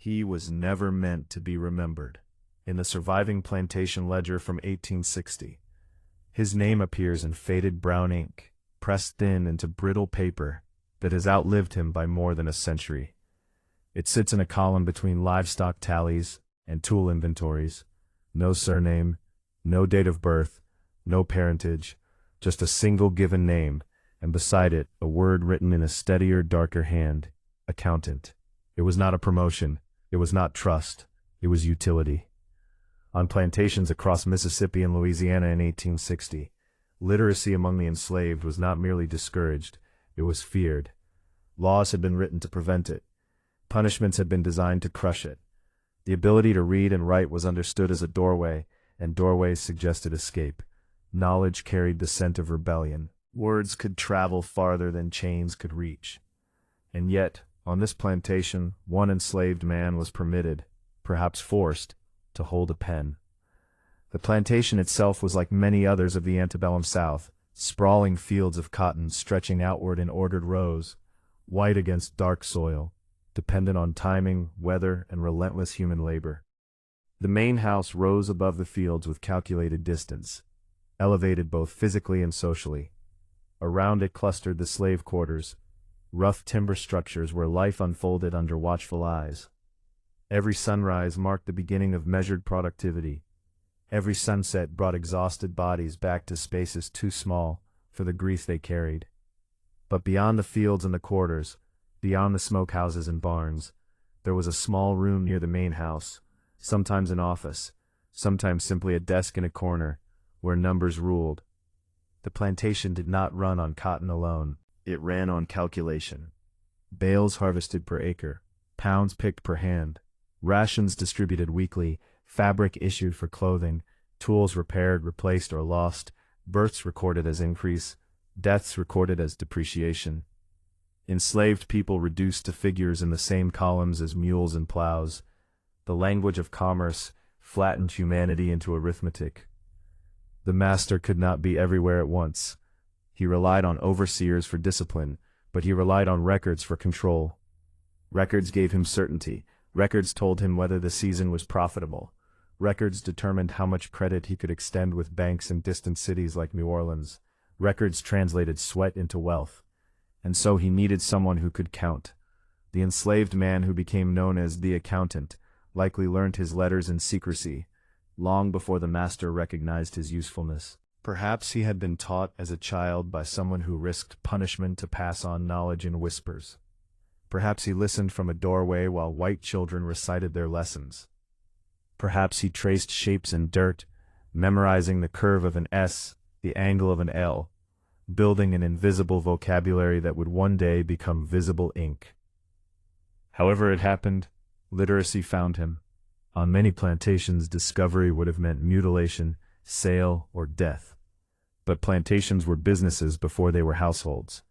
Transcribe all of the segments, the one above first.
He was never meant to be remembered. In the surviving plantation ledger from 1860, his name appears in faded brown ink, pressed thin into brittle paper that has outlived him by more than a century. It sits in a column between livestock tallies and tool inventories. No surname, no date of birth, no parentage, just a single given name, and beside it a word written in a steadier, darker hand: accountant. It was not a promotion, it was not trust, it was utility. On plantations across Mississippi and Louisiana in 1860, literacy among the enslaved was not merely discouraged, it was feared. Laws had been written to prevent it. Punishments had been designed to crush it. The ability to read and write was understood as a doorway, and doorways suggested escape. Knowledge carried the scent of rebellion. Words could travel farther than chains could reach. And yet, on this plantation, one enslaved man was permitted, perhaps forced, to hold a pen. The plantation itself was like many others of the Antebellum South, sprawling fields of cotton stretching outward in ordered rows, white against dark soil, dependent on timing, weather, and relentless human labor. The main house rose above the fields with calculated distance, elevated both physically and socially. Around it clustered the slave quarters, rough timber structures where life unfolded under watchful eyes. Every sunrise marked the beginning of measured productivity. Every sunset brought exhausted bodies back to spaces too small for the grief they carried. But beyond the fields and the quarters, beyond the smokehouses and barns, there was a small room near the main house, sometimes an office, sometimes simply a desk in a corner, where numbers ruled. The plantation did not run on cotton alone. It ran on calculation. Bales harvested per acre, pounds picked per hand, rations distributed weekly, fabric issued for clothing, tools repaired, replaced, or lost, births recorded as increase, deaths recorded as depreciation. Enslaved people reduced to figures in the same columns as mules and plows. The language of commerce flattened humanity into arithmetic. The master could not be everywhere at once. He relied on overseers for discipline, but he relied on records for control. Records gave him certainty. Records told him whether the season was profitable. Records determined how much credit he could extend with banks in distant cities like New Orleans. Records translated sweat into wealth. And so he needed someone who could count. The enslaved man who became known as the accountant likely learned his letters in secrecy, long before the master recognized his usefulness. Perhaps he had been taught as a child by someone who risked punishment to pass on knowledge in whispers. Perhaps he listened from a doorway while white children recited their lessons. Perhaps he traced shapes in dirt, memorizing the curve of an S, the angle of an L, building an invisible vocabulary that would one day become visible ink. However it happened, literacy found him. On many plantations, discovery would have meant mutilation, sale, or death. But plantations were businesses before they were households.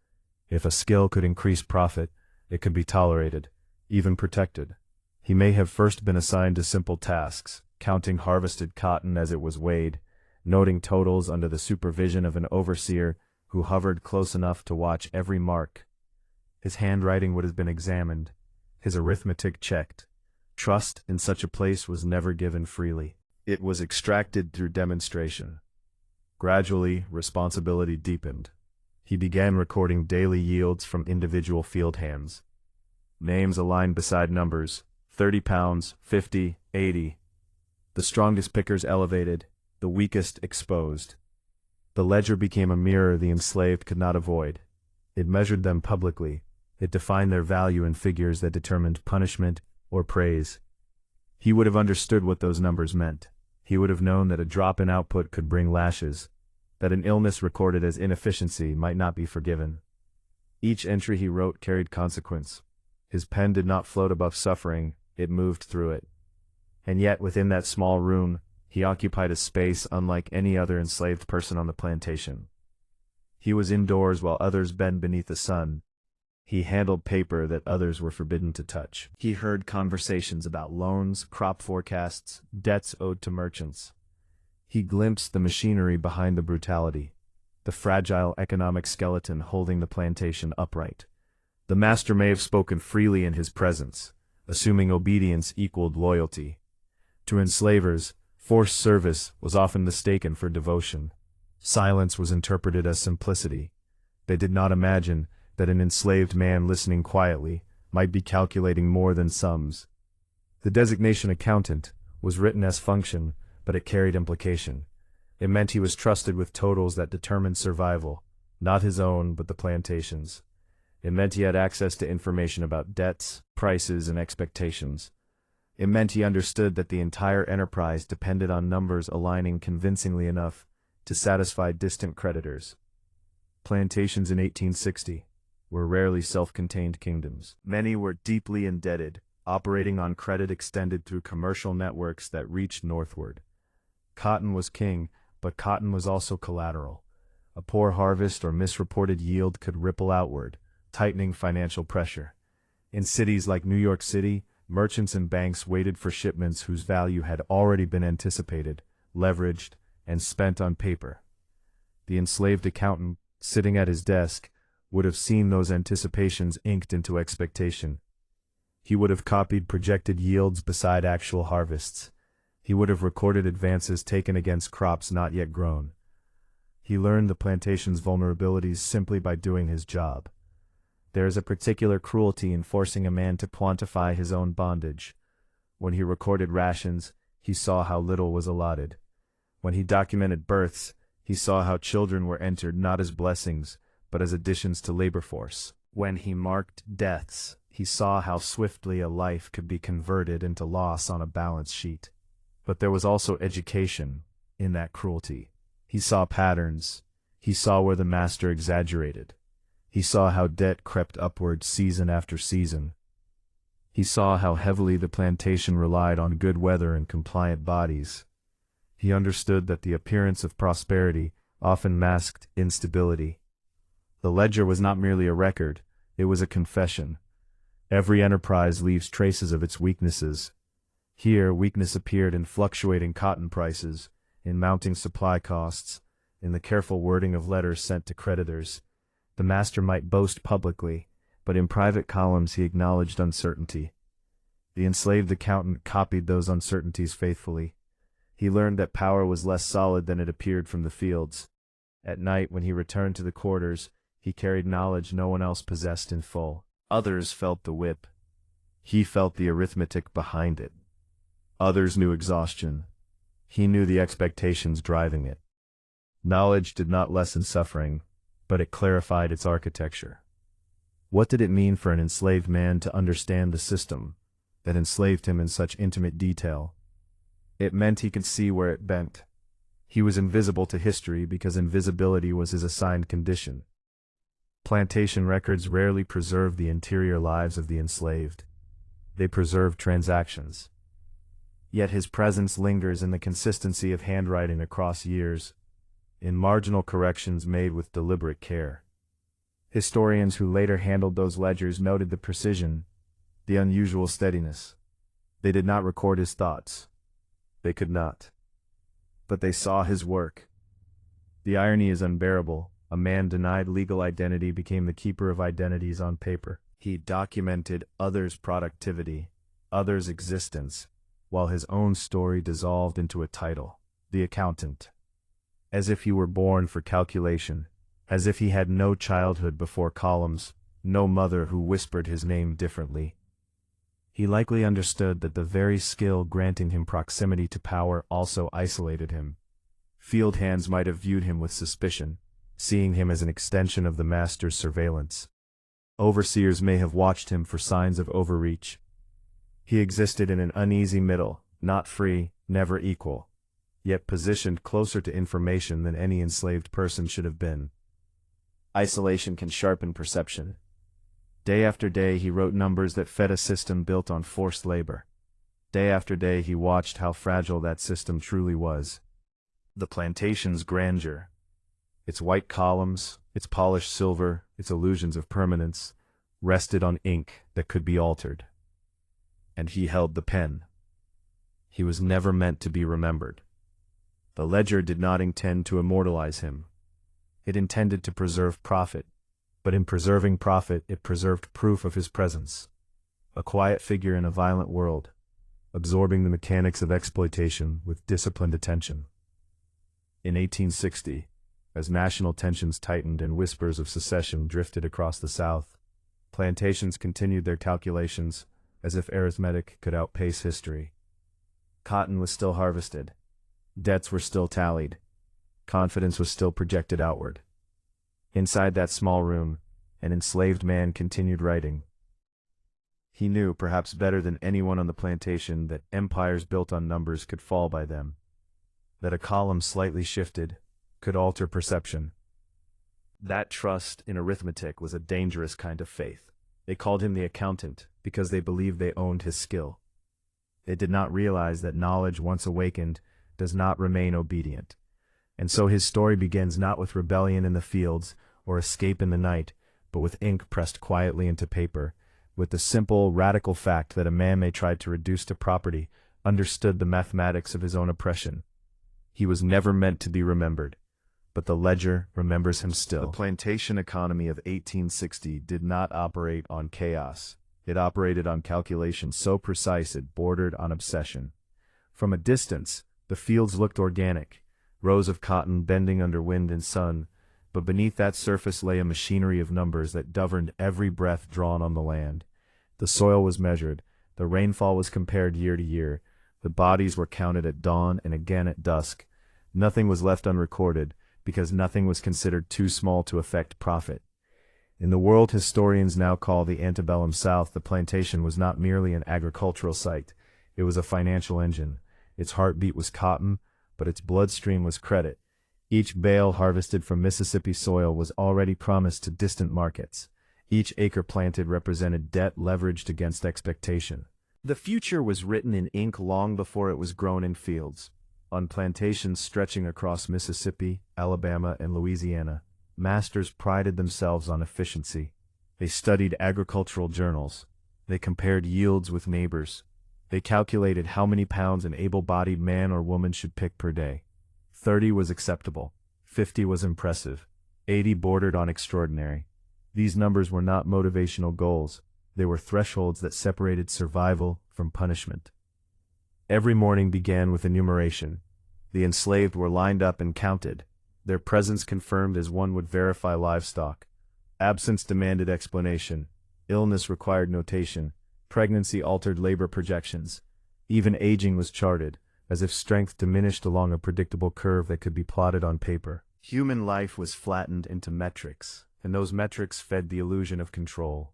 If a skill could increase profit, it could be tolerated, even protected. He may have first been assigned to simple tasks, counting harvested cotton as it was weighed, noting totals under the supervision of an overseer who hovered close enough to watch every mark. His handwriting would have been examined, his arithmetic checked. Trust in such a place was never given freely. It was extracted through demonstration. Gradually, responsibility deepened. He began recording daily yields from individual field hands. Names aligned beside numbers, 30 pounds, 50, 80. The strongest pickers elevated, the weakest exposed. The ledger became a mirror the enslaved could not avoid. It measured them publicly. It defined their value in figures that determined punishment or praise. He would have understood what those numbers meant. He would have known that a drop in output could bring lashes, that an illness recorded as inefficiency might not be forgiven. Each entry he wrote carried consequence. His pen did not float above suffering, it moved through it. And yet, within that small room, he occupied a space unlike any other enslaved person on the plantation. He was indoors while others bent beneath the sun. He handled paper that others were forbidden to touch. He heard conversations about loans, crop forecasts, debts owed to merchants. He glimpsed the machinery behind the brutality, the fragile economic skeleton holding the plantation upright. The master may have spoken freely in his presence, assuming obedience equaled loyalty. To enslavers, forced service was often mistaken for devotion. Silence was interpreted as simplicity. They did not imagine that an enslaved man listening quietly might be calculating more than sums. The designation accountant was written as function, but it carried implication. It meant he was trusted with totals that determined survival, not his own but the plantation's. It meant he had access to information about debts, prices, and expectations. It meant he understood that the entire enterprise depended on numbers aligning convincingly enough to satisfy distant creditors. Plantations in 1860 were rarely self-contained kingdoms. Many were deeply indebted, operating on credit extended through commercial networks that reached northward. Cotton was king, but cotton was also collateral. A poor harvest or misreported yield could ripple outward, tightening financial pressure. In cities like New York City, merchants and banks waited for shipments whose value had already been anticipated, leveraged, and spent on paper. The enslaved accountant, sitting at his desk, would have seen those anticipations inked into expectation. He would have copied projected yields beside actual harvests. He would have recorded advances taken against crops not yet grown. He learned the plantation's vulnerabilities simply by doing his job. There is a particular cruelty in forcing a man to quantify his own bondage. When he recorded rations, he saw how little was allotted. When he documented births, he saw how children were entered not as blessings, but as additions to labor force. When he marked deaths, he saw how swiftly a life could be converted into loss on a balance sheet. But there was also education in that cruelty. He saw patterns. He saw where the master exaggerated. He saw how debt crept upward season after season. He saw how heavily the plantation relied on good weather and compliant bodies. He understood that the appearance of prosperity often masked instability. The ledger was not merely a record, it was a confession. Every enterprise leaves traces of its weaknesses. Here, weakness appeared in fluctuating cotton prices, in mounting supply costs, in the careful wording of letters sent to creditors. The master might boast publicly, but in private columns he acknowledged uncertainty. The enslaved accountant copied those uncertainties faithfully. He learned that power was less solid than it appeared from the fields. At night, when he returned to the quarters, he carried knowledge no one else possessed in full. Others felt the whip. He felt the arithmetic behind it. Others knew exhaustion. He knew the expectations driving it. Knowledge did not lessen suffering, but it clarified its architecture. What did it mean for an enslaved man to understand the system that enslaved him in such intimate detail? It meant he could see where it bent. He was invisible to history because invisibility was his assigned condition. Plantation records rarely preserved the interior lives of the enslaved. They preserved transactions. Yet his presence lingers in the consistency of handwriting across years, in marginal corrections made with deliberate care. Historians who later handled those ledgers noted the precision, the unusual steadiness. They did not record his thoughts. They could not. But they saw his work. The irony is unbearable. A man denied legal identity became the keeper of identities on paper. He documented others' productivity, others' existence, while his own story dissolved into a title, the accountant. As if he were born for calculation, as if he had no childhood before columns, no mother who whispered his name differently. He likely understood that the very skill granting him proximity to power also isolated him. Field hands might have viewed him with suspicion, seeing him as an extension of the master's surveillance. Overseers may have watched him for signs of overreach. He existed in an uneasy middle, not free, never equal, yet positioned closer to information than any enslaved person should have been. Isolation can sharpen perception. Day after day he wrote numbers that fed a system built on forced labor. Day after day he watched how fragile that system truly was. The plantation's grandeur, its white columns, its polished silver, its illusions of permanence, rested on ink that could be altered. And he held the pen. He was never meant to be remembered. The ledger did not intend to immortalize him. It intended to preserve profit, but in preserving profit it preserved proof of his presence. a quiet figure in a violent world, absorbing the mechanics of exploitation with disciplined attention. In 1860, as national tensions tightened and whispers of secession drifted across the South, plantations continued their calculations as if arithmetic could outpace history. Cotton was still harvested. Debts were still tallied. Confidence was still projected outward. Inside that small room, an enslaved man continued writing. He knew, perhaps better than anyone on the plantation, that empires built on numbers could fall by them, that a column slightly shifted could alter perception. That trust in arithmetic was a dangerous kind of faith. They called him the accountant because they believed they owned his skill. They did not realize that knowledge once awakened does not remain obedient. And so his story begins not with rebellion in the fields or escape in the night, but with ink pressed quietly into paper, with the simple, radical fact that a man may try to reduce to property understood the mathematics of his own oppression. He was never meant to be remembered, but the ledger remembers him still. The plantation economy of 1860 did not operate on chaos. It operated on calculation so precise it bordered on obsession. From a distance, the fields looked organic, rows of cotton bending under wind and sun, but beneath that surface lay a machinery of numbers that governed every breath drawn on the land. The soil was measured, the rainfall was compared year to year, the bodies were counted at dawn and again at dusk. Nothing was left unrecorded, because nothing was considered too small to affect profit. In the world historians now call the Antebellum South, the plantation was not merely an agricultural site, it was a financial engine. Its heartbeat was cotton, but its bloodstream was credit. Each bale harvested from Mississippi soil was already promised to distant markets. Each acre planted represented debt leveraged against expectation. The future was written in ink long before it was grown in fields. On plantations stretching across Mississippi, Alabama, and Louisiana, masters prided themselves on efficiency. They studied agricultural journals. They compared yields with neighbors. They calculated how many pounds an able-bodied man or woman should pick per day. 30 was acceptable. 50 was impressive. 80 bordered on extraordinary. These numbers were not motivational goals. They were thresholds that separated survival from punishment. Every morning began with enumeration. The enslaved were lined up and counted, their presence confirmed as one would verify livestock. Absence demanded explanation. Illness required notation. Pregnancy altered labor projections. Even aging was charted, as if strength diminished along a predictable curve that could be plotted on paper. Human life was flattened into metrics, and those metrics fed the illusion of control.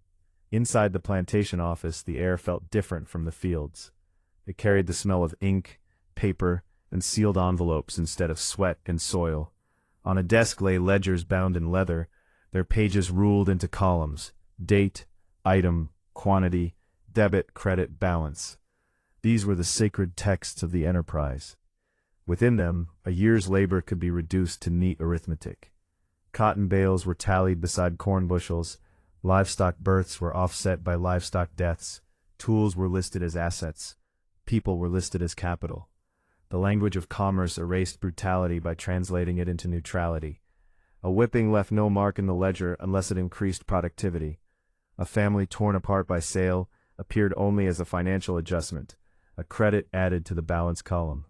Inside the plantation office, the air felt different from the fields. It carried the smell of ink, paper, and sealed envelopes instead of sweat and soil. On a desk lay ledgers bound in leather, their pages ruled into columns: date, item, quantity, debit, credit, balance. These were the sacred texts of the enterprise. Within them, a year's labor could be reduced to neat arithmetic. Cotton bales were tallied beside corn bushels, livestock births were offset by livestock deaths, tools were listed as assets, people were listed as capital. The language of commerce erased brutality by translating it into neutrality. A whipping left no mark in the ledger unless it increased productivity. A family torn apart by sale appeared only as a financial adjustment, a credit added to the balance column.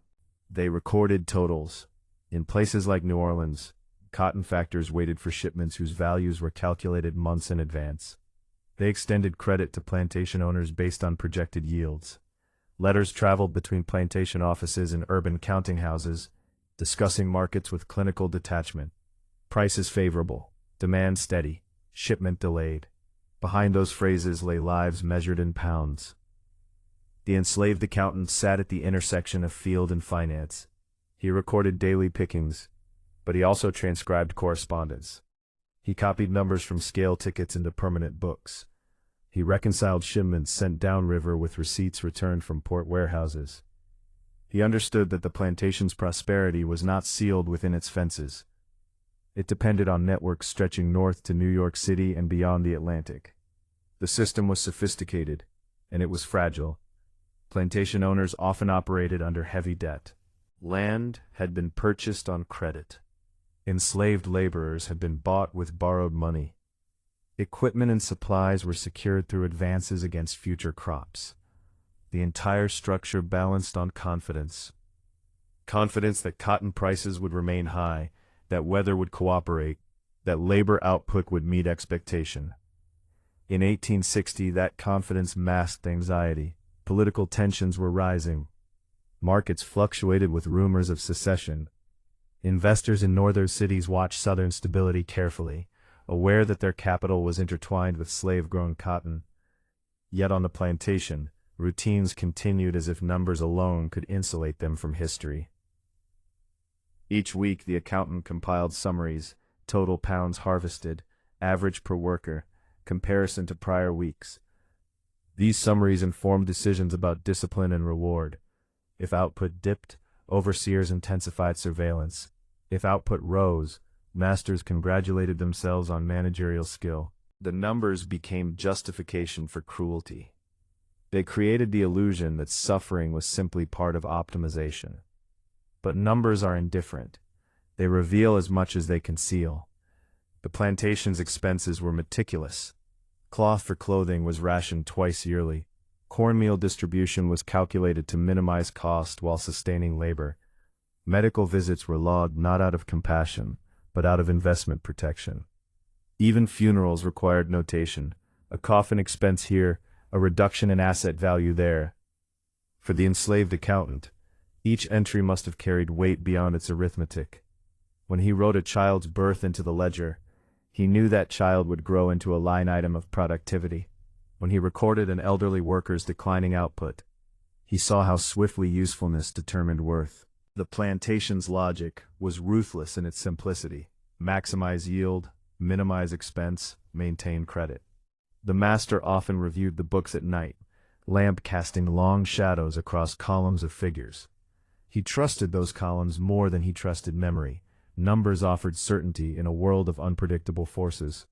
They recorded totals. In places like New Orleans, cotton factors waited for shipments whose values were calculated months in advance. They extended credit to plantation owners based on projected yields. Letters traveled between plantation offices and urban counting houses, discussing markets with clinical detachment. Prices favorable, demand steady, shipment delayed. Behind those phrases lay lives measured in pounds. The enslaved accountant sat at the intersection of field and finance. He recorded daily pickings, but he also transcribed correspondence. He copied numbers from scale tickets into permanent books. He reconciled shipments sent downriver with receipts returned from port warehouses. He understood that the plantation's prosperity was not sealed within its fences. It depended on networks stretching north to New York City and beyond the Atlantic. The system was sophisticated, and it was fragile. Plantation owners often operated under heavy debt. Land had been purchased on credit. Enslaved laborers had been bought with borrowed money. Equipment and supplies were secured through advances against future crops. The entire structure balanced on confidence. Confidence that cotton prices would remain high, that weather would cooperate, that labor output would meet expectation. In 1860, that confidence masked anxiety. Political tensions were rising. Markets fluctuated with rumors of secession. Investors in northern cities watched Southern stability carefully, aware that their capital was intertwined with slave-grown cotton. Yet on the plantation, routines continued as if numbers alone could insulate them from history. Each week the accountant compiled summaries, total pounds harvested, average per worker, comparison to prior weeks. These summaries informed decisions about discipline and reward. If output dipped, overseers intensified surveillance. If output rose, masters congratulated themselves on managerial skill. The numbers became justification for cruelty. They created the illusion that suffering was simply part of optimization. But numbers are indifferent. They reveal as much as they conceal. The plantation's expenses were meticulous. Cloth for clothing was rationed twice yearly. Cornmeal distribution was calculated to minimize cost while sustaining labor. Medical visits were logged not out of compassion, but out of investment protection. Even funerals required notation, a coffin expense here, a reduction in asset value there. For the enslaved accountant, each entry must have carried weight beyond its arithmetic. When he wrote a child's birth into the ledger, he knew that child would grow into a line item of productivity. When he recorded an elderly worker's declining output, he saw how swiftly usefulness determined worth. The plantation's logic was ruthless in its simplicity. Maximize yield, minimize expense, maintain credit. The master often reviewed the books at night, lamp casting long shadows across columns of figures. He trusted those columns more than he trusted memory. Numbers offered certainty in a world of unpredictable forces.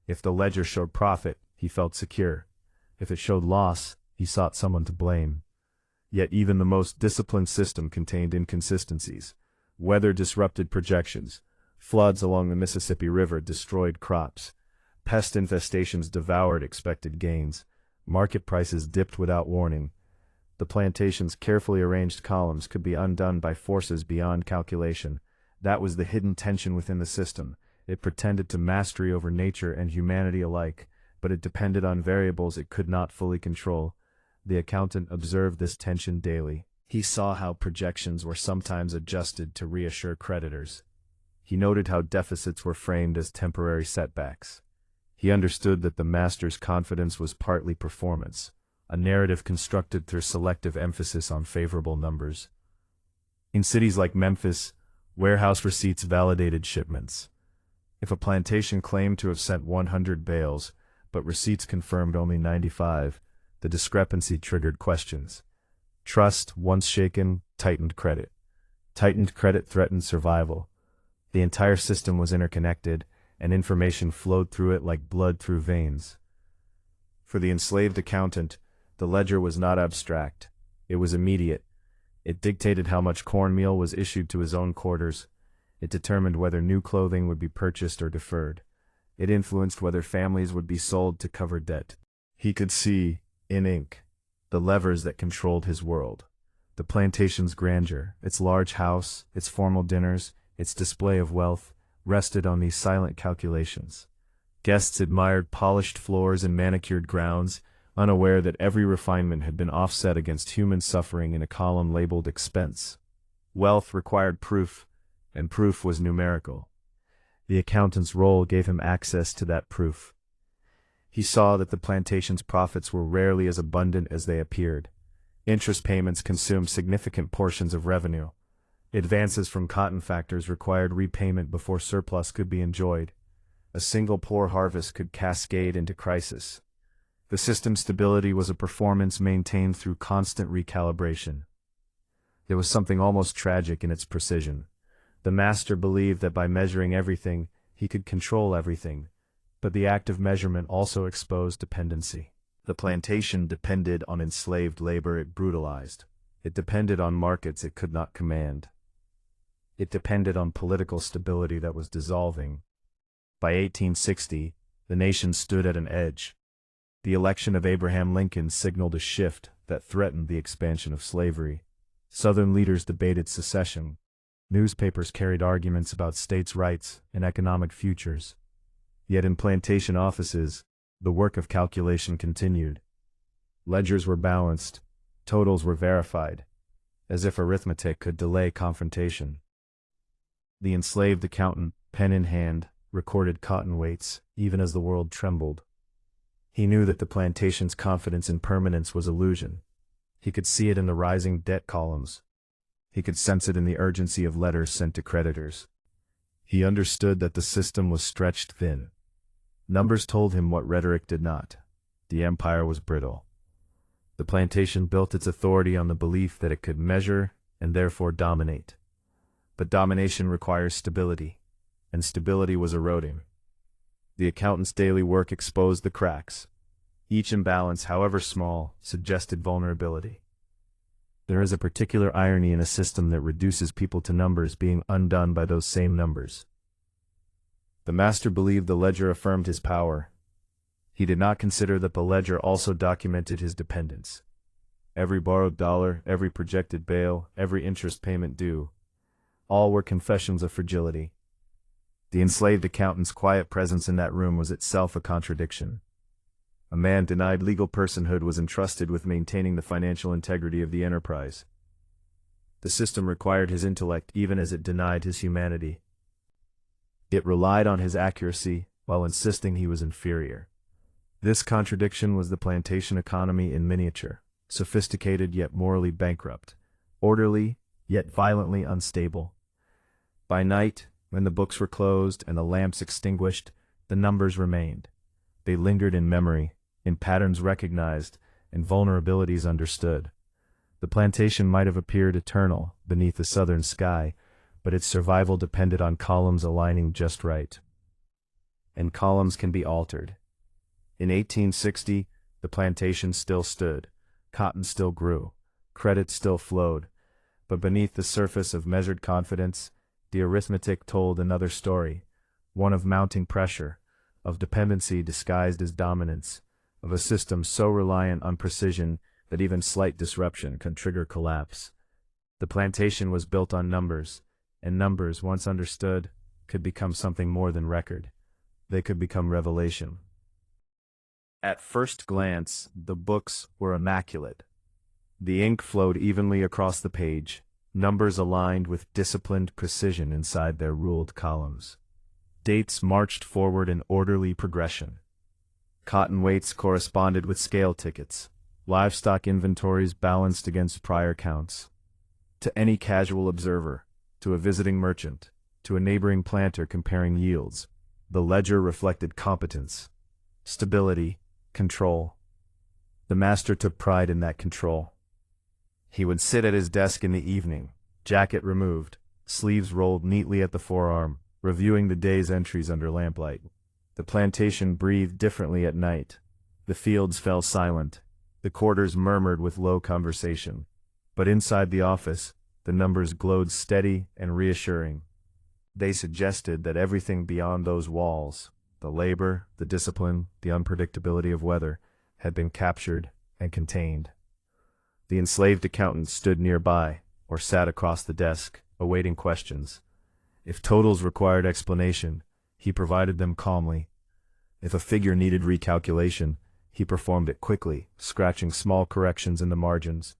If the ledger showed profit, he felt secure. If it showed loss, he sought someone to blame. Yet even the most disciplined system contained inconsistencies. Weather disrupted projections. Floods along the Mississippi River destroyed crops. Pest infestations devoured expected gains. Market prices dipped without warning. The plantation's carefully arranged columns could be undone by forces beyond calculation. That was the hidden tension within the system. It pretended to mastery over nature and humanity alike, but it depended on variables it could not fully control. The accountant observed this tension daily. He saw how projections were sometimes adjusted to reassure creditors. He noted how deficits were framed as temporary setbacks. He understood that the master's confidence was partly performance, a narrative constructed through selective emphasis on favorable numbers. In cities like Memphis, warehouse receipts validated shipments. If a plantation claimed to have sent 100 bales, but receipts confirmed only 95, the discrepancy triggered questions. Trust, once shaken, tightened credit. Tightened credit threatened survival. The entire system was interconnected, and information flowed through it like blood through veins. For the enslaved accountant, the ledger was not abstract. It was immediate. It dictated how much cornmeal was issued to his own quarters. It determined whether new clothing would be purchased or deferred. It influenced whether families would be sold to cover debt. He could see, in ink, the levers that controlled his world. The plantation's grandeur, its large house, its formal dinners, its display of wealth, rested on these silent calculations. Guests admired polished floors and manicured grounds, unaware that every refinement had been offset against human suffering in a column labeled expense. Wealth required proof, and proof was numerical. The accountant's role gave him access to that proof. He saw that the plantation's profits were rarely as abundant as they appeared. Interest payments consumed significant portions of revenue. Advances from cotton factors required repayment before surplus could be enjoyed. A single poor harvest could cascade into crisis. The system's stability was a performance maintained through constant recalibration. There was something almost tragic in its precision. The master believed that by measuring everything, he could control everything, but the act of measurement also exposed dependency. The plantation depended on enslaved labor it brutalized. It depended on markets it could not command. It depended on political stability that was dissolving. By 1860, The nation stood at an edge. The election of Abraham Lincoln signaled a shift that threatened the expansion of slavery. Southern leaders debated secession. Newspapers carried arguments about states' rights and economic futures. Yet in plantation offices, the work of calculation continued. Ledgers were balanced, totals were verified, as if arithmetic could delay confrontation. The enslaved accountant, pen in hand, recorded cotton weights, even as the world trembled. He knew that the plantation's confidence in permanence was illusion. He could see it in the rising debt columns. He could sense it in the urgency of letters sent to creditors. He understood that the system was stretched thin. Numbers told him what rhetoric did not. The empire was brittle. The plantation built its authority on the belief that it could measure and therefore dominate. But domination requires stability, and stability was eroding. The accountant's daily work exposed the cracks. Each imbalance, however small, suggested vulnerability. There is a particular irony in a system that reduces people to numbers being undone by those same numbers. The master believed the ledger affirmed his power. He did not consider that the ledger also documented his dependence. Every borrowed dollar, every projected bail, every interest payment due, all were confessions of fragility. The enslaved accountant's quiet presence in that room was itself a contradiction. A man denied legal personhood was entrusted with maintaining the financial integrity of the enterprise. The system required his intellect even as it denied his humanity. It relied on his accuracy while insisting he was inferior. This contradiction was the plantation economy in miniature, sophisticated yet morally bankrupt, orderly yet violently unstable. By night, when the books were closed and the lamps extinguished, the numbers remained. They lingered in memory, in patterns recognized, and vulnerabilities understood. The plantation might have appeared eternal beneath the southern sky, but its survival depended on columns aligning just right. And columns can be altered. In 1860, the plantation still stood, cotton still grew, credit still flowed, but beneath the surface of measured confidence, the arithmetic told another story, one of mounting pressure, of dependency disguised as dominance, of a system so reliant on precision that even slight disruption could trigger collapse. The plantation was built on numbers, and numbers, once understood, could become something more than record. They could become revelation. At first glance, the books were immaculate. The ink flowed evenly across the page, numbers aligned with disciplined precision inside their ruled columns. Dates marched forward in orderly progression. Cotton weights corresponded with scale tickets, livestock inventories balanced against prior counts. To any casual observer, to a visiting merchant, to a neighboring planter comparing yields, the ledger reflected competence, stability, control. The master took pride in that control. He would sit at his desk in the evening, jacket removed, sleeves rolled neatly at the forearm, reviewing the day's entries under lamplight. The plantation breathed differently at night. The fields fell silent. The quarters murmured with low conversation. But inside the office, the numbers glowed steady and reassuring. They suggested that everything beyond those walls, the labor, the discipline, the unpredictability of weather, had been captured and contained. The enslaved accountant stood nearby, or sat across the desk, awaiting questions. If totals required explanation, he provided them calmly. If a figure needed recalculation, he performed it quickly, scratching small corrections in the margins.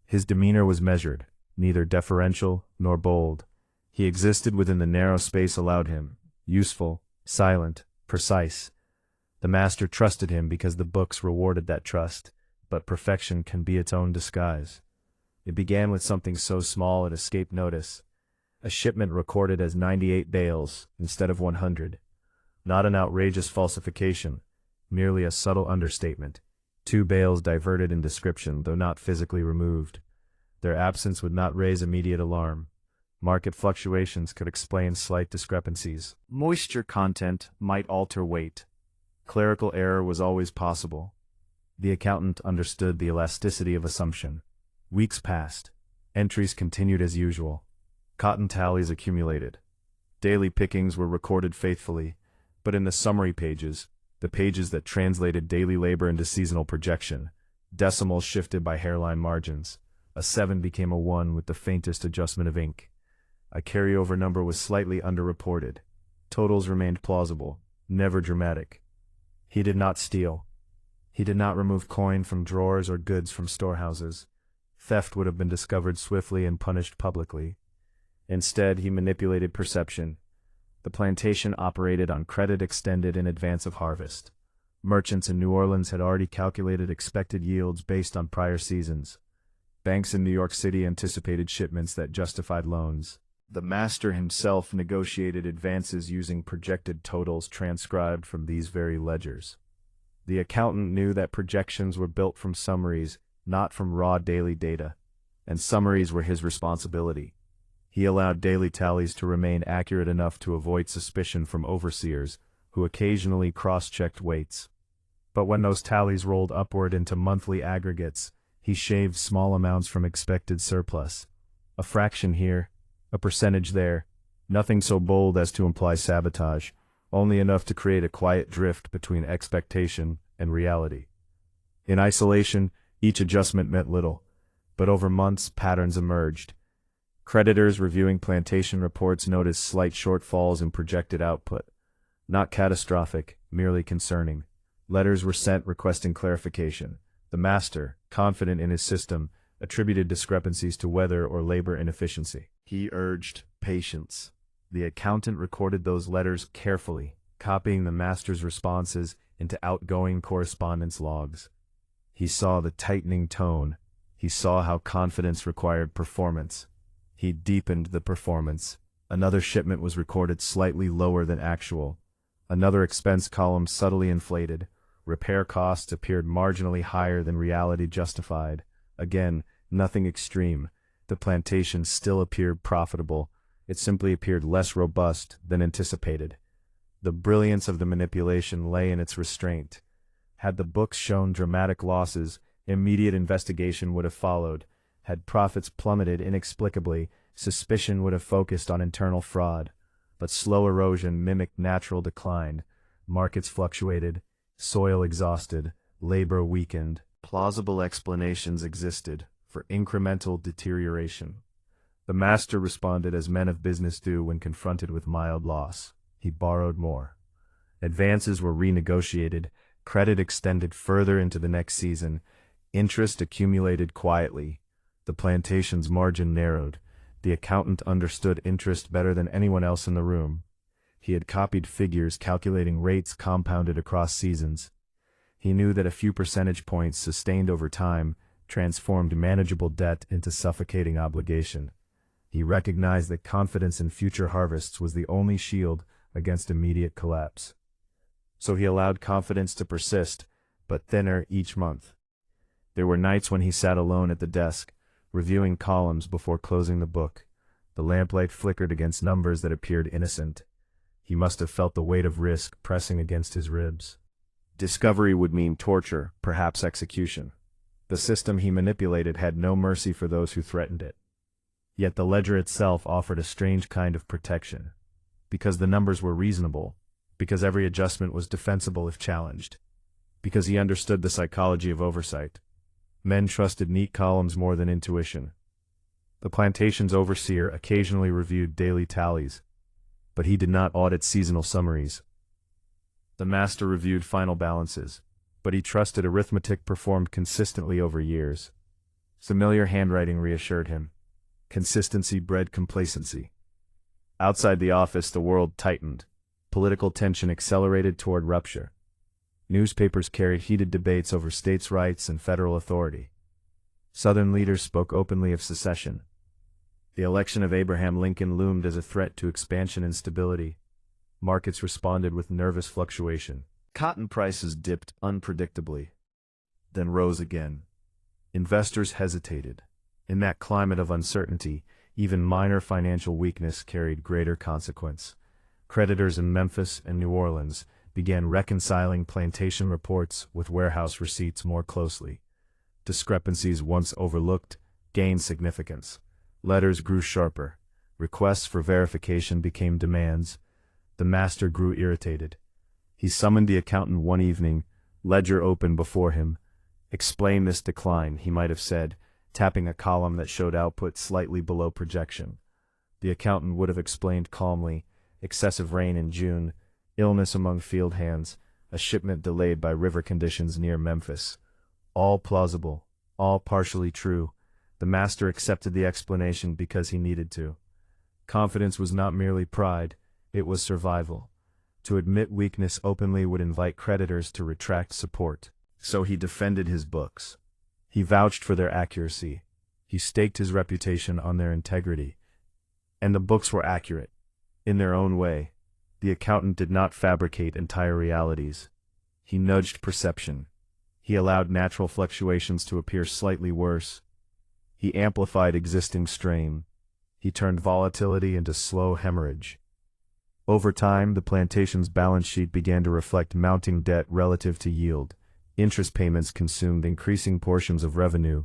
His demeanor was measured, neither deferential nor bold. He existed within the narrow space allowed him, useful, silent, precise. The master trusted him because the books rewarded that trust, but perfection can be its own disguise. It began with something so small it escaped notice. A shipment recorded as 98 bales instead of 100. Not an outrageous falsification, merely a subtle understatement. 2 bales diverted in description, though not physically removed. Their absence would not raise immediate alarm. Market fluctuations could explain slight discrepancies. Moisture content might alter weight. Clerical error was always possible. The accountant understood the elasticity of assumption. Weeks passed. Entries continued as usual. Cotton tallies accumulated. Daily pickings were recorded faithfully, but in the summary pages, the pages that translated daily labor into seasonal projection. Decimals shifted by hairline margins. A 7 became a 1 with the faintest adjustment of ink. A carryover number was slightly underreported. Totals remained plausible, never dramatic. He did not steal. He did not remove coin from drawers or goods from storehouses. Theft would have been discovered swiftly and punished publicly. Instead, he manipulated perception. The plantation operated on credit extended in advance of harvest. Merchants in New Orleans had already calculated expected yields based on prior seasons. Banks in New York City anticipated shipments that justified loans. The master himself negotiated advances using projected totals transcribed from these very ledgers. The accountant knew that projections were built from summaries, not from raw daily data, and summaries were his responsibility. He allowed daily tallies to remain accurate enough to avoid suspicion from overseers, who occasionally cross-checked weights. But when those tallies rolled upward into monthly aggregates, he shaved small amounts from expected surplus. A fraction here, a percentage there, nothing so bold as to imply sabotage, only enough to create a quiet drift between expectation and reality. In isolation, each adjustment meant little, but over months patterns emerged. Creditors reviewing plantation reports noticed slight shortfalls in projected output. Not catastrophic, merely concerning. Letters were sent requesting clarification. The master, confident in his system, attributed discrepancies to weather or labor inefficiency. He urged patience. The accountant recorded those letters carefully, copying the master's responses into outgoing correspondence logs. He saw the tightening tone. He saw how confidence required performance. He deepened the performance. Another shipment was recorded slightly lower than actual. Another expense column subtly inflated. Repair costs appeared marginally higher than reality justified. Again, nothing extreme. The plantation still appeared profitable. It simply appeared less robust than anticipated. The brilliance of the manipulation lay in its restraint. Had the books shown dramatic losses, immediate investigation would have followed. Had profits plummeted inexplicably, suspicion would have focused on internal fraud. But slow erosion mimicked natural decline. Markets fluctuated, soil exhausted, labor weakened. Plausible explanations existed for incremental deterioration. The master responded as men of business do when confronted with mild loss. He borrowed more. Advances were renegotiated, credit extended further into the next season, interest accumulated quietly. The plantation's margin narrowed. The accountant understood interest better than anyone else in the room. He had copied figures calculating rates compounded across seasons. He knew that a few percentage points sustained over time transformed manageable debt into suffocating obligation. He recognized that confidence in future harvests was the only shield against immediate collapse. So he allowed confidence to persist, but thinner each month. There were nights when he sat alone at the desk, reviewing columns before closing the book. The lamplight flickered against numbers that appeared innocent. He must have felt the weight of risk pressing against his ribs. Discovery would mean torture, perhaps execution. The system he manipulated had no mercy for those who threatened it. Yet the ledger itself offered a strange kind of protection. Because the numbers were reasonable, because every adjustment was defensible if challenged, because he understood the psychology of oversight. Men trusted neat columns more than intuition. The plantation's overseer occasionally reviewed daily tallies, but he did not audit seasonal summaries. The master reviewed final balances, but he trusted arithmetic performed consistently over years. Familiar handwriting reassured him. Consistency bred complacency. Outside the office, the world tightened. Political tension accelerated toward rupture. Newspapers carried heated debates over states' rights and federal authority. Southern leaders spoke openly of secession. The election of Abraham Lincoln loomed as a threat to expansion and stability. Markets responded with nervous fluctuation. Cotton prices dipped unpredictably, then rose again. Investors hesitated. In that climate of uncertainty, even minor financial weakness carried greater consequence. Creditors in Memphis and New Orleans began reconciling plantation reports with warehouse receipts more closely. Discrepancies once overlooked gained significance. Letters grew sharper. Requests for verification became demands. The master grew irritated. He summoned the accountant one evening, ledger open before him. "Explain this decline," he might have said, tapping a column that showed output slightly below projection. The accountant would have explained calmly: excessive rain in June, illness among field hands, a shipment delayed by river conditions near Memphis. All plausible, all partially true. The master accepted the explanation because he needed to. Confidence was not merely pride, it was survival. To admit weakness openly would invite creditors to retract support. So he defended his books. He vouched for their accuracy. He staked his reputation on their integrity. And the books were accurate, in their own way. The accountant did not fabricate entire realities. He nudged perception. He allowed natural fluctuations to appear slightly worse. He amplified existing strain. He turned volatility into slow hemorrhage. Over time, the plantation's balance sheet began to reflect mounting debt relative to yield. Interest payments consumed increasing portions of revenue.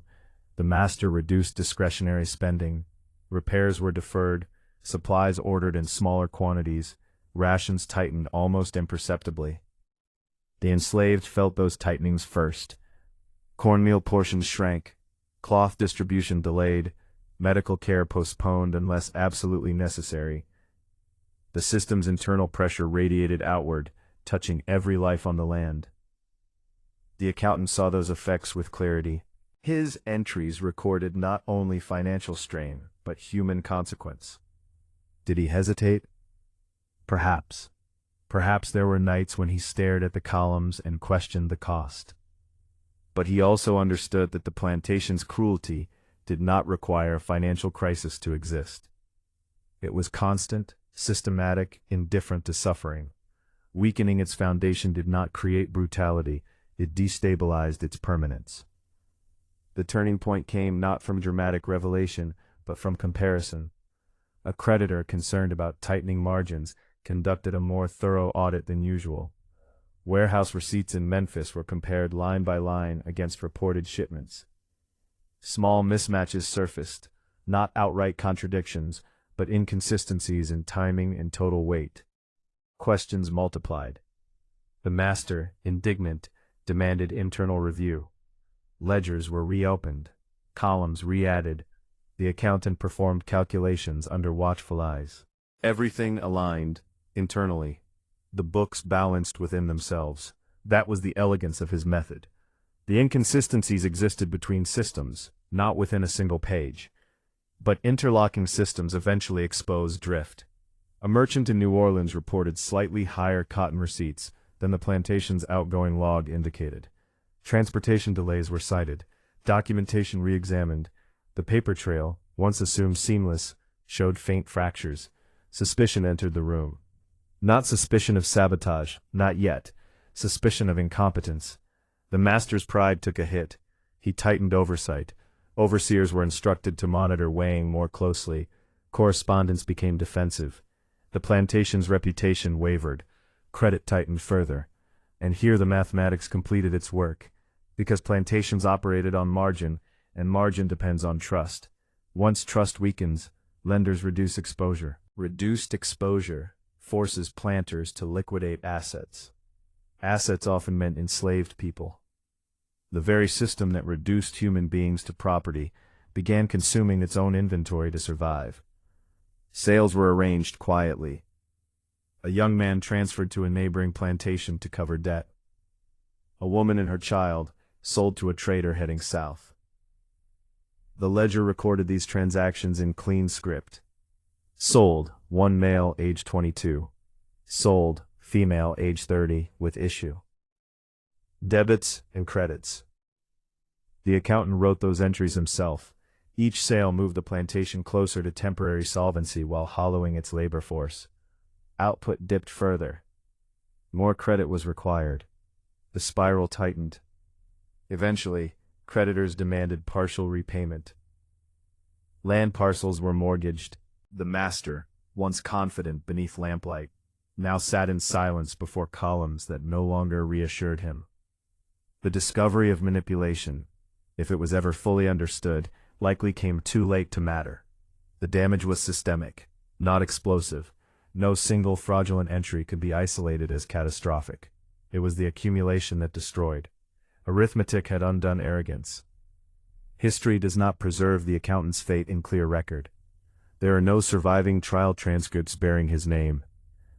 The master reduced discretionary spending. Repairs were deferred, supplies ordered in smaller quantities, rations tightened almost imperceptibly. The enslaved felt those tightenings first. Cornmeal portions shrank, cloth distribution delayed, medical care postponed unless absolutely necessary. The system's internal pressure radiated outward, touching every life on the land. The accountant saw those effects with clarity. His entries recorded not only financial strain, but human consequence. Did he hesitate? Perhaps. Perhaps there were nights when he stared at the columns and questioned the cost. But he also understood that the plantation's cruelty did not require a financial crisis to exist. It was constant, systematic, indifferent to suffering. Weakening its foundation did not create brutality, it destabilized its permanence. The turning point came not from dramatic revelation, but from comparison. A creditor concerned about tightening margins conducted a more thorough audit than usual. Warehouse receipts in Memphis were compared line by line against reported shipments. Small mismatches surfaced, not outright contradictions, but inconsistencies in timing and total weight. Questions multiplied. The master, indignant, demanded internal review. Ledgers were reopened, columns re-added. The accountant performed calculations under watchful eyes. Everything aligned, internally. The books balanced within themselves. That was the elegance of his method. The inconsistencies existed between systems, not within a single page. But interlocking systems eventually exposed drift. A merchant in New Orleans reported slightly higher cotton receipts than the plantation's outgoing log indicated. Transportation delays were cited, documentation re-examined. The paper trail, once assumed seamless, showed faint fractures. Suspicion entered the room. Not suspicion of sabotage, not yet. Suspicion of incompetence. The master's pride took a hit. He tightened oversight. Overseers were instructed to monitor weighing more closely. Correspondence became defensive. The plantation's reputation wavered. Credit tightened further. And here the mathematics completed its work. Because plantations operated on margin, and margin depends on trust. Once trust weakens, lenders reduce exposure. Reduced exposure forces planters to liquidate assets. Assets often meant enslaved people. The very system that reduced human beings to property began consuming its own inventory to survive. Sales were arranged quietly. A young man transferred to a neighboring plantation to cover debt. A woman and her child sold to a trader heading south. The ledger recorded these transactions in clean script. Sold, one male, age 22. Sold, female, age 30, with issue. Debits and credits. The accountant wrote those entries himself. Each sale moved the plantation closer to temporary solvency while hollowing its labor force. Output dipped further. More credit was required. The spiral tightened. Eventually, creditors demanded partial repayment. Land parcels were mortgaged. The master, once confident beneath lamplight, now sat in silence before columns that no longer reassured him. The discovery of manipulation, if it was ever fully understood, likely came too late to matter. The damage was systemic, not explosive. No single fraudulent entry could be isolated as catastrophic. It was the accumulation that destroyed. Arithmetic had undone arrogance. History does not preserve the accountant's fate in clear record. There are no surviving trial transcripts bearing his name.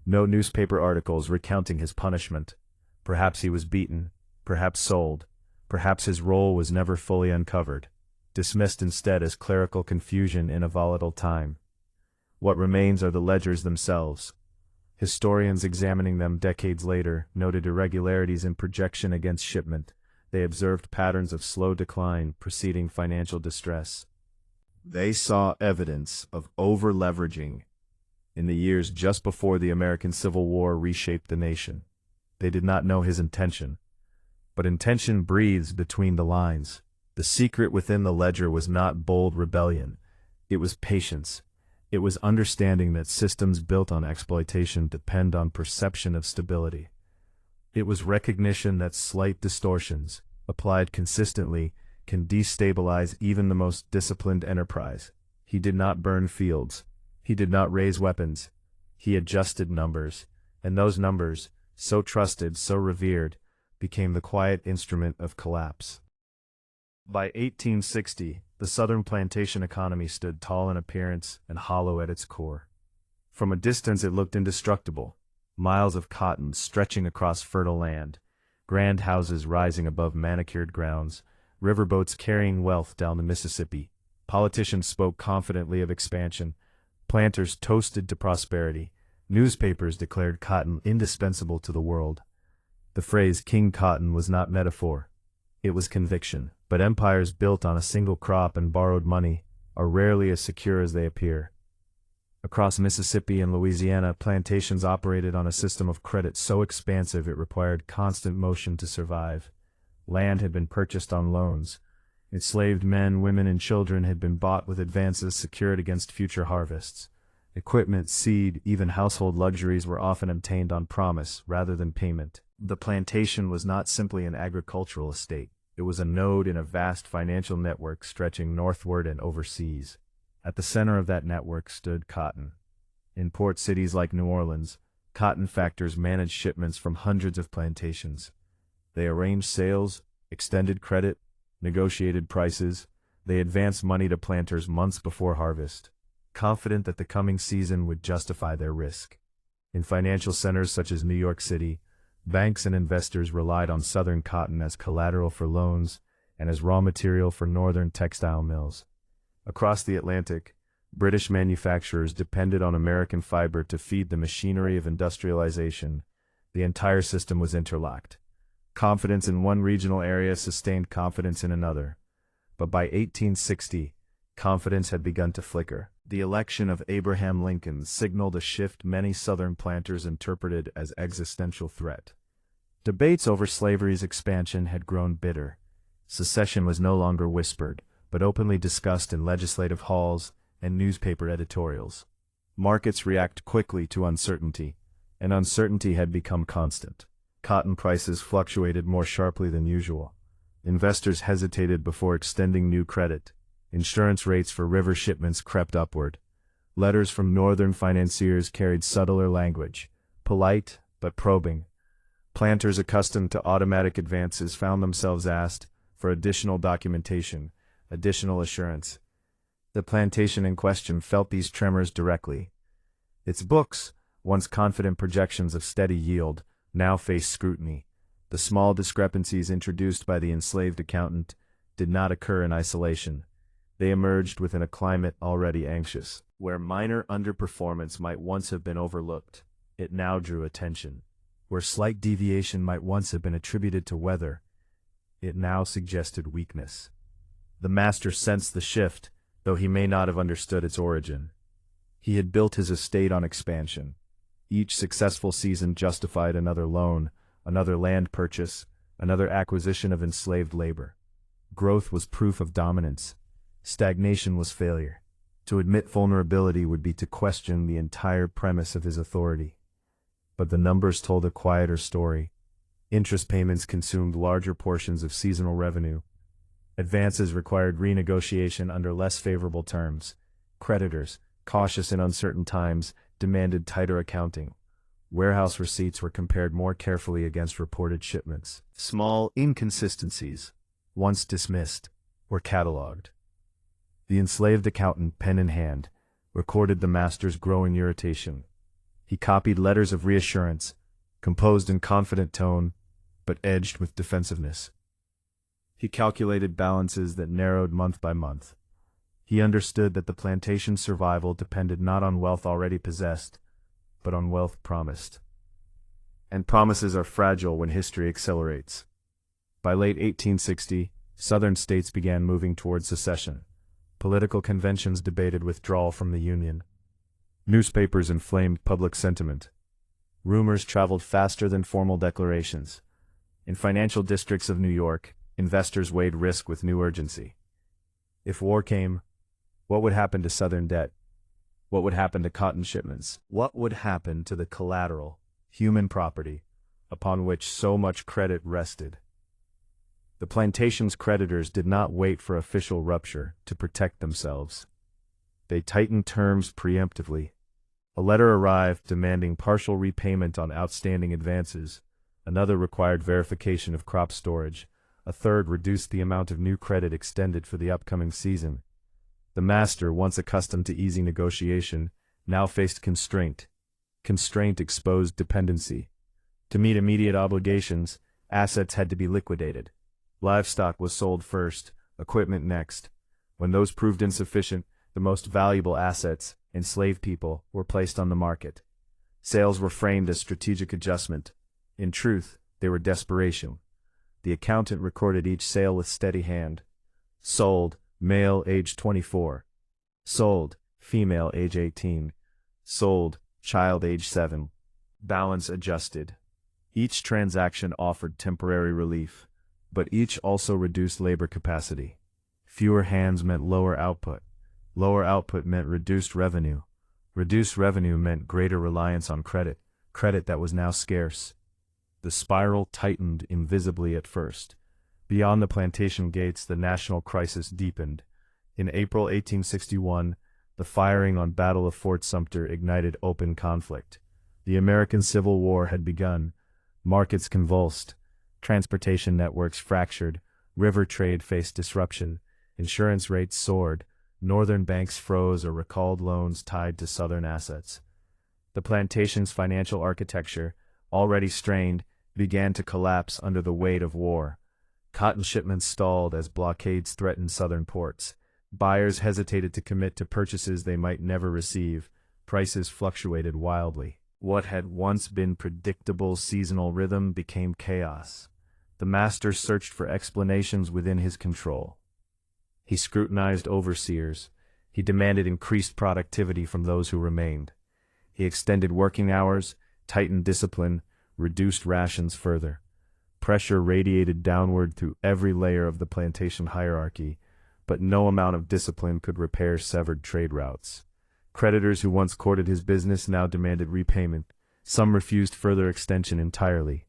No newspaper articles recounting his punishment. Perhaps he was beaten, perhaps sold, perhaps his role was never fully uncovered, dismissed instead as clerical confusion in a volatile time. What remains are the ledgers themselves. Historians examining them decades later noted irregularities in projection against shipment. They observed patterns of slow decline preceding financial distress. They saw evidence of over-leveraging in the years just before the American Civil War reshaped the nation. They did not know his intention, but intention breathes between the lines. The secret within the ledger was not bold rebellion. It was patience. It was understanding that systems built on exploitation depend on perception of stability. It was recognition that slight distortions, applied consistently, can destabilize even the most disciplined enterprise. He did not burn fields. He did not raise weapons. He adjusted numbers, and those numbers, so trusted, so revered, became the quiet instrument of collapse. By 1860, the southern plantation economy stood tall in appearance and hollow at its core. From a distance it looked indestructible, miles of cotton stretching across fertile land, grand houses rising above manicured grounds, riverboats carrying wealth down the Mississippi. Politicians spoke confidently of expansion, planters toasted to prosperity, newspapers declared cotton indispensable to the world. The phrase "King Cotton" was not metaphor. It was conviction. But empires built on a single crop and borrowed money are rarely as secure as they appear. Across Mississippi and Louisiana, plantations operated on a system of credit so expansive it required constant motion to survive. Land had been purchased on loans. Enslaved men, women, and children had been bought with advances secured against future harvests. Equipment, seed, even household luxuries were often obtained on promise rather than payment. The plantation was not simply an agricultural estate. It was a node in a vast financial network stretching northward and overseas. At the center of that network stood cotton. In port cities like New Orleans, cotton factors managed shipments from hundreds of plantations. They arranged sales, extended credit, negotiated prices. They advanced money to planters months before harvest, confident that the coming season would justify their risk. In financial centers such as New York City, banks and investors relied on southern cotton as collateral for loans and as raw material for northern textile mills. Across the Atlantic, British manufacturers depended on American fiber to feed the machinery of industrialization. The entire system was interlocked. Confidence in one regional area sustained confidence in another. But by 1860, confidence had begun to flicker. The election of Abraham Lincoln signaled a shift many Southern planters interpreted as existential threat. Debates over slavery's expansion had grown bitter. Secession was no longer whispered, but openly discussed in legislative halls and newspaper editorials. Markets react quickly to uncertainty, and uncertainty had become constant. Cotton prices fluctuated more sharply than usual. Investors hesitated before extending new credit. Insurance rates for river shipments crept upward. Letters from northern financiers carried subtler language, polite but probing. Planters accustomed to automatic advances found themselves asked for additional documentation, additional assurance. The plantation in question felt these tremors directly. Its books, once confident projections of steady yield, now faced scrutiny. The small discrepancies introduced by the enslaved accountant did not occur in isolation. They emerged within a climate already anxious. Where minor underperformance might once have been overlooked, it now drew attention. Where slight deviation might once have been attributed to weather, it now suggested weakness. The master sensed the shift, though he may not have understood its origin. He had built his estate on expansion. Each successful season justified another loan, another land purchase, another acquisition of enslaved labor. Growth was proof of dominance. Stagnation was failure. To admit vulnerability would be to question the entire premise of his authority. But the numbers told a quieter story. Interest payments consumed larger portions of seasonal revenue. Advances required renegotiation under less favorable terms. Creditors, cautious in uncertain times, demanded tighter accounting. Warehouse receipts were compared more carefully against reported shipments. Small inconsistencies, once dismissed, were cataloged. The enslaved accountant, pen in hand, recorded the master's growing irritation. He copied letters of reassurance, composed in confident tone, but edged with defensiveness. He calculated balances that narrowed month by month. He understood that the plantation's survival depended not on wealth already possessed, but on wealth promised. And promises are fragile when history accelerates. By late 1860, Southern states began moving toward secession. Political conventions debated withdrawal from the Union. Newspapers inflamed public sentiment. Rumors traveled faster than formal declarations. In financial districts of New York, investors weighed risk with new urgency. If war came, what would happen to Southern debt? What would happen to cotton shipments? What would happen to the collateral, human property, upon which so much credit rested? The plantation's creditors did not wait for official rupture to protect themselves. They tightened terms preemptively. A letter arrived demanding partial repayment on outstanding advances. Another required verification of crop storage. A third reduced the amount of new credit extended for the upcoming season. The master, once accustomed to easy negotiation, now faced constraint. Constraint exposed dependency. To meet immediate obligations, assets had to be liquidated. Livestock was sold first, equipment next. When those proved insufficient, the most valuable assets, enslaved people, were placed on the market. Sales were framed as strategic adjustment. In truth, they were desperation. The accountant recorded each sale with steady hand. Sold, male age 24. Sold, female age 18. Sold, child age 7. Balance adjusted. Each transaction offered temporary relief, but each also reduced labor capacity. Fewer hands meant lower output. Lower output meant reduced revenue. Reduced revenue meant greater reliance on credit, credit that was now scarce. The spiral tightened invisibly at first. Beyond the plantation gates, the national crisis deepened. In April 1861, the firing on Battle of Fort Sumter ignited open conflict. The American Civil War had begun. Markets convulsed. Transportation networks fractured. River trade faced disruption. Insurance rates soared. Northern banks froze or recalled loans tied to Southern assets. The plantation's financial architecture, already strained, began to collapse under the weight of war. Cotton shipments stalled as blockades threatened Southern ports. Buyers hesitated to commit to purchases they might never receive. Prices fluctuated wildly. What had once been predictable seasonal rhythm became chaos. The master searched for explanations within his control. He scrutinized overseers. He demanded increased productivity from those who remained. He extended working hours, tightened discipline, reduced rations further. Pressure radiated downward through every layer of the plantation hierarchy, but no amount of discipline could repair severed trade routes. Creditors who once courted his business now demanded repayment. Some refused further extension entirely.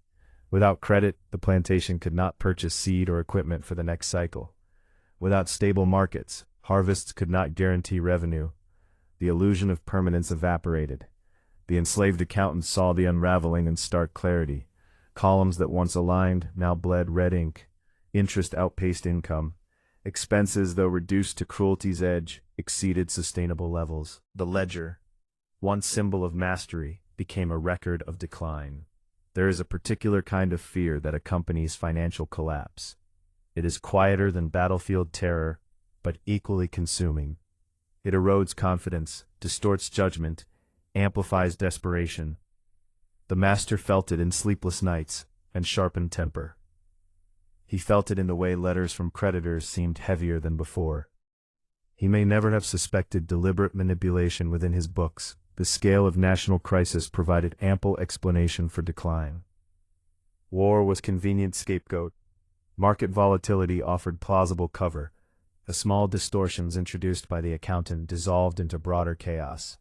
Without credit, the plantation could not purchase seed or equipment for the next cycle. Without stable markets, harvests could not guarantee revenue. The illusion of permanence evaporated. The enslaved accountant saw the unraveling in stark clarity. Columns that once aligned now bled red ink. Interest outpaced income. Expenses, though reduced to cruelty's edge, exceeded sustainable levels. The ledger, once symbol of mastery, became a record of decline. There is a particular kind of fear that accompanies financial collapse. It is quieter than battlefield terror, but equally consuming. It erodes confidence, distorts judgment, amplifies desperation. The master felt it in sleepless nights and sharpened temper. He felt it in the way letters from creditors seemed heavier than before. He may never have suspected deliberate manipulation within his books. The scale of national crisis provided ample explanation for decline. War was convenient scapegoat. Market volatility offered plausible cover. The small distortions introduced by the accountant dissolved into broader chaos.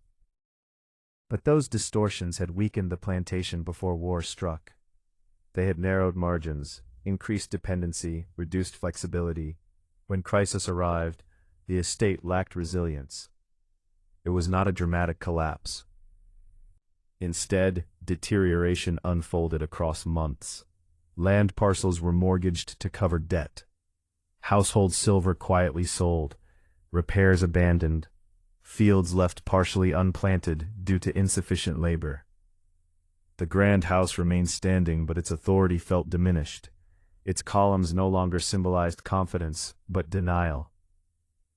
But those distortions had weakened the plantation before war struck. They had narrowed margins, increased dependency, reduced flexibility. When crisis arrived, the estate lacked resilience. It was not a dramatic collapse. Instead, deterioration unfolded across months. Land parcels were mortgaged to cover debt. Household silver quietly sold, repairs abandoned, fields left partially unplanted due to insufficient labor. The grand house remained standing, but its authority felt diminished. Its columns no longer symbolized confidence, but denial.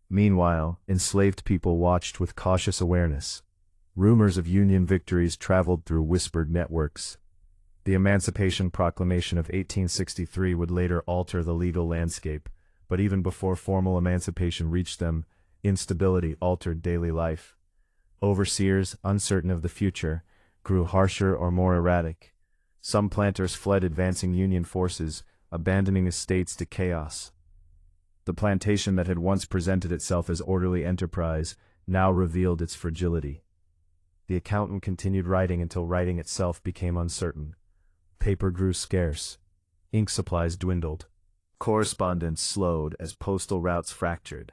Meanwhile, enslaved people watched with cautious awareness. Rumors of Union victories traveled through whispered networks. The Emancipation Proclamation of 1863 would later alter the legal landscape, but even before formal emancipation reached them, instability altered daily life. Overseers, uncertain of the future, grew harsher or more erratic. Some planters fled advancing Union forces, abandoning estates to chaos. The plantation that had once presented itself as orderly enterprise now revealed its fragility. The accountant continued writing until writing itself became uncertain. Paper grew scarce. Ink supplies dwindled. Correspondence slowed as postal routes fractured.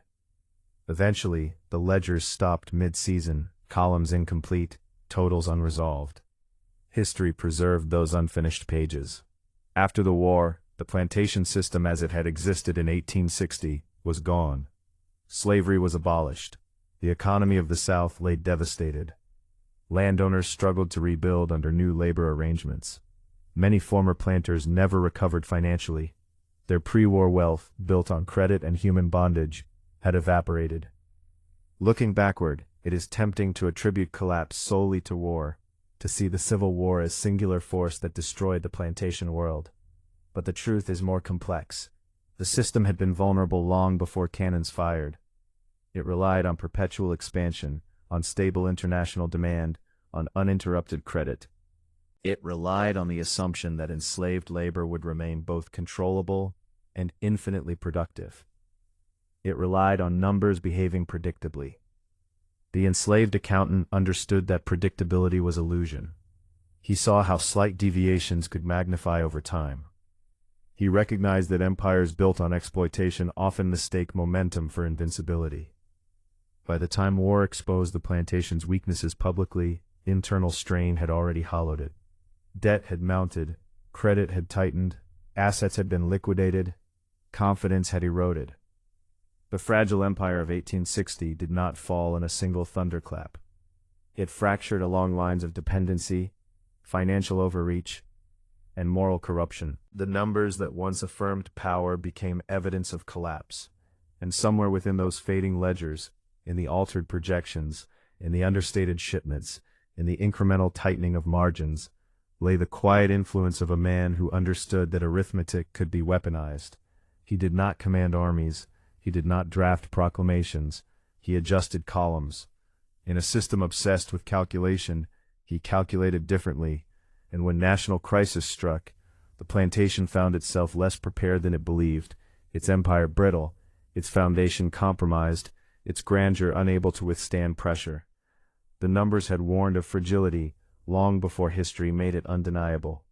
Eventually, the ledgers stopped mid-season, columns incomplete, totals unresolved. History preserved those unfinished pages. After the war, the plantation system as it had existed in 1860 was gone. Slavery was abolished. The economy of the South lay devastated. Landowners struggled to rebuild under new labor arrangements. Many former planters never recovered financially. Their pre-war wealth, built on credit and human bondage, had evaporated. Looking backward, it is tempting to attribute collapse solely to war, to see the Civil War as singular force that destroyed the plantation world. But the truth is more complex. The system had been vulnerable long before cannons fired. It relied on perpetual expansion, on stable international demand, on uninterrupted credit. It relied on the assumption that enslaved labor would remain both controllable and infinitely productive. It relied on numbers behaving predictably. The enslaved accountant understood that predictability was illusion. He saw how slight deviations could magnify over time. He recognized that empires built on exploitation often mistake momentum for invincibility. By the time war exposed the plantation's weaknesses publicly, internal strain had already hollowed it. Debt had mounted, credit had tightened, assets had been liquidated, confidence had eroded. The fragile empire of 1860 did not fall in a single thunderclap. It fractured along lines of dependency, financial overreach, and moral corruption. The numbers that once affirmed power became evidence of collapse, and somewhere within those fading ledgers, in the altered projections, in the understated shipments, in the incremental tightening of margins, lay the quiet influence of a man who understood that arithmetic could be weaponized. He did not command armies. He did not draft proclamations. He adjusted columns. In a system obsessed with calculation, he calculated differently, and when national crisis struck, the plantation found itself less prepared than it believed, its empire brittle, its foundation compromised, its grandeur unable to withstand pressure. The numbers had warned of fragility long before history made it undeniable.